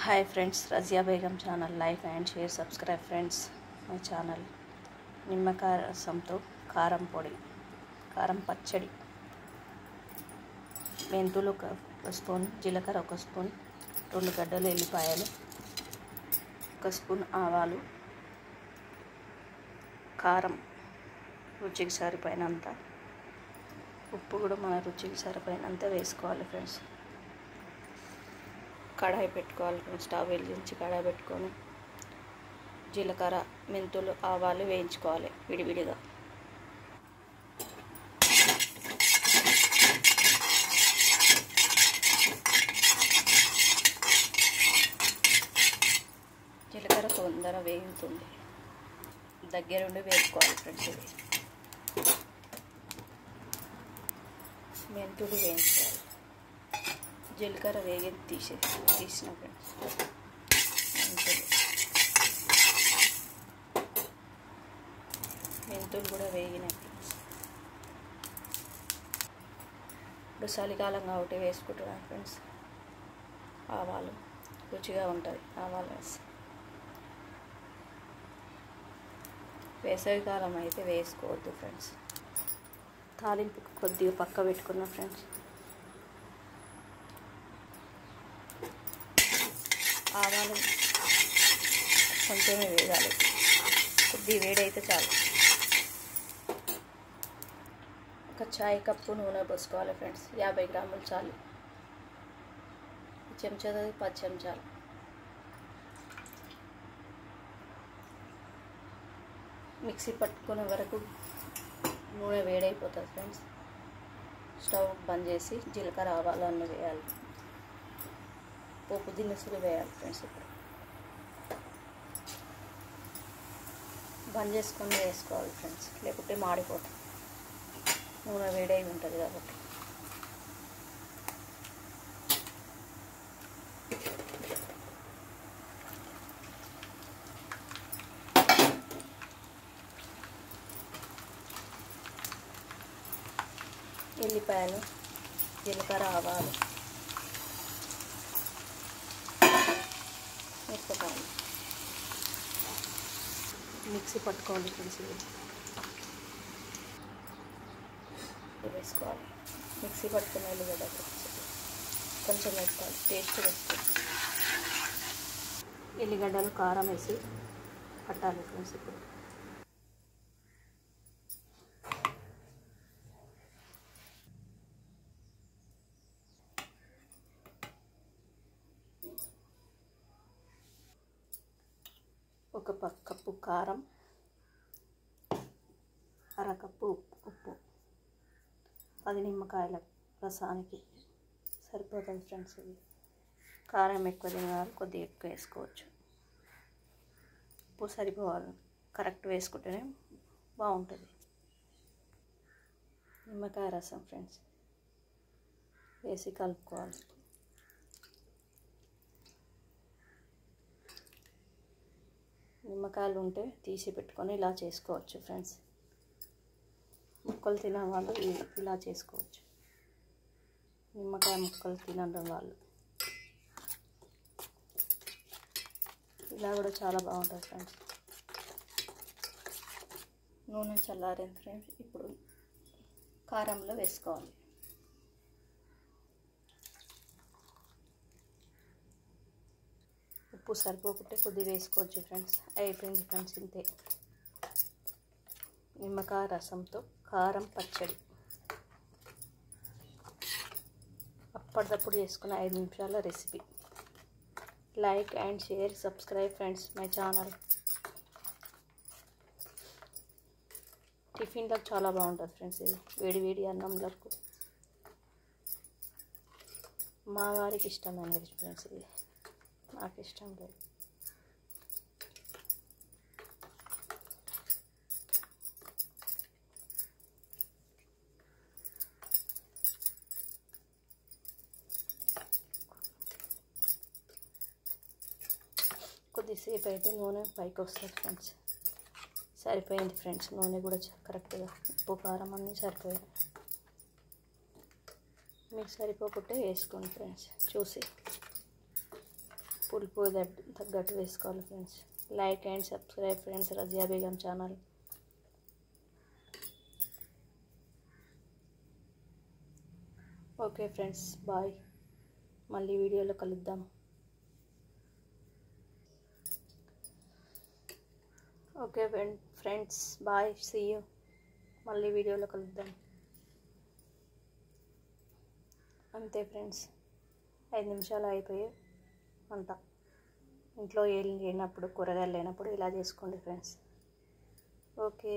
Hi friends, Razia Begum channel like and share subscribe friends my channel. నిమ్మకాయ రసంతో కారం పొడి, కారం పచ్చడి, మెంతులు ఒక స్పూన్, జీలకర్ర ఒక స్పూన్, 2 గడ్డలు ఎల్లిపాయలు, 1 స్పూన్ ఆవాలు, కారం రుచికి సరిపోయినంత, ఉప్పు కూడా మన రుచికి సరిపోయినంత వేసుకోవాలి ఫ్రెండ్స్. కడాయి పెట్టుకోవాలి ఫ్రెండ్స్. స్టవ్ వెలిగించి కడాయి పెట్టుకొని జీలకర్ర, మెంతులు, ఆవాలు వేయించుకోవాలి విడివిడిగా. జీలకర్ర తొందర వేగుతుంది, దగ్గరుండి వేసుకోవాలి ఫ్రెండ్స్. ఇది మెంతులు వేయించుకోవాలి. జీలకర్ర వేగి తీసిన ఫ్రెండ్స్. మెంతులు కూడా వేగినాయి ఫ్రెండ్స్. ఇప్పుడు చలికాలం కాబట్టి వేసుకుంటున్నాను ఫ్రెండ్స్. ఆవాలు రుచిగా ఉంటుంది, ఆవాలు వేసి. వేసవికాలం అయితే వేసుకోవద్దు ఫ్రెండ్స్. తాలింపుకి కొద్దిగా పక్క పెట్టుకున్నా ఫ్రెండ్స్. ఆవాలు కొంచెమే వేయాలి, కొద్దిగా వేడైతే చాలు. ఒక చాయ్ కప్పు నూనె పోసుకోవాలి ఫ్రెండ్స్. 50 గ్రాములు చాలు. చెంచాది 10 చెంచాలు. మిక్సీ పట్టుకునే వరకు నూనె వేడైపోతుంది ఫ్రెండ్స్. స్టవ్ బంద్ చేసి జీలకర్ర, ఆవాలు అన్నీ వేయాలి. పోపు దినుసులు వేయాలి ఫ్రెండ్స్. ఇప్పుడు బంద్ చేసుకొని వేసుకోవాలి ఫ్రెండ్స్, లేకుంటే మాడిపోతాయి. నూనె వేడై ఉంటుంది కాబట్టి. ఎల్లిపాయలు, జీలకర్ర, ఆవాలు, వేసుకోవాలి. మిక్సీ పట్టుకోవాలి ఫ్రెండ్స్. వేసుకోవాలి. మిక్సీ పట్టుకుని ఎల్లిగడ్డ కొంచెం వేసుకోవాలి, టేస్ట్ వేసుకోవాలి. ఎల్లిగడ్డలు, కారం వేసి పట్టాలి ఫ్రెండ్స్. ఇప్పుడు ఒక కప్పు కారం, అరకప్పు ఉప్పు, 10 నిమ్మకాయల రసానికి సరిపోతుంది ఫ్రెండ్స్. ఇది కారం ఎక్కువ తినేవాళ్ళు కొద్దిగా ఎక్కువ వేసుకోవచ్చు. ఉప్పు సరిపోవాలి, కరెక్ట్ వేసుకుంటేనే బాగుంటుంది. నిమ్మకాయ రసం ఫ్రెండ్స్ వేసి కలుపుకోవాలి. నిమ్మకాయలు ఉంటే తీసి పెట్టుకొని ఇలా చేసుకోవచ్చు ఫ్రెండ్స్. ముక్కలు తినే వాళ్ళు ఇలా చేసుకోవచ్చు. నిమ్మకాయ ముక్కలు తినడం వాళ్ళు ఇలా కూడా చాలా బాగుంటుంది ఫ్రెండ్స్. నూనె చల్లారింది ఫ్రెండ్స్. ఇప్పుడు కారంలో వేసుకోవాలి. ఉప్పు సరిపోకుంటే కొద్దిగా వేసుకోవచ్చు ఫ్రెండ్స్. అయిపోయింది ఫ్రెండ్స్, ఇంతే. నిమ్మకాయ రసంతో కారం పచ్చడి అప్పటిదప్పుడు చేసుకున్న 5 నిమిషాల recipe. Like and share subscribe friends my channel. టిఫిన్లకు చాలా బాగుంటుంది ఫ్రెండ్స్. ఇది వేడి వేడి అన్నంలకు మా వారికి ఇష్టమైనది ఫ్రెండ్స్. ఇది నాకు ఇష్టం లేదు. కొద్దిసేపు అయితే నూనె పైకి వస్తుంది ఫ్రెండ్స్. సరిపోయింది ఫ్రెండ్స్. నూనె కూడా కరెక్ట్గా, ఉప్పు, కారం అన్నీ సరిపోయాయి. మీకు సరిపోకుంటే వేసుకోండి ఫ్రెండ్స్ చూసి. పులుపు తగ్గట్టు వేసుకోవాలి friends. Like and subscribe friends Razia Begum channel. Okay friends, bye. మళ్ళీ వీడియోలో కలుద్దాం. Okay friends, bye, see you. మళ్ళీ వీడియోలో కలుద్దాం. అంతే ఫ్రెండ్స్, 5 నిమిషాలు అయిపోయి వంట. ఇంట్లో ఏం లేనప్పుడు, కూరగాయలు లేనప్పుడు ఇలా చేసుకోండి ఫ్రెండ్స్. ఓకే.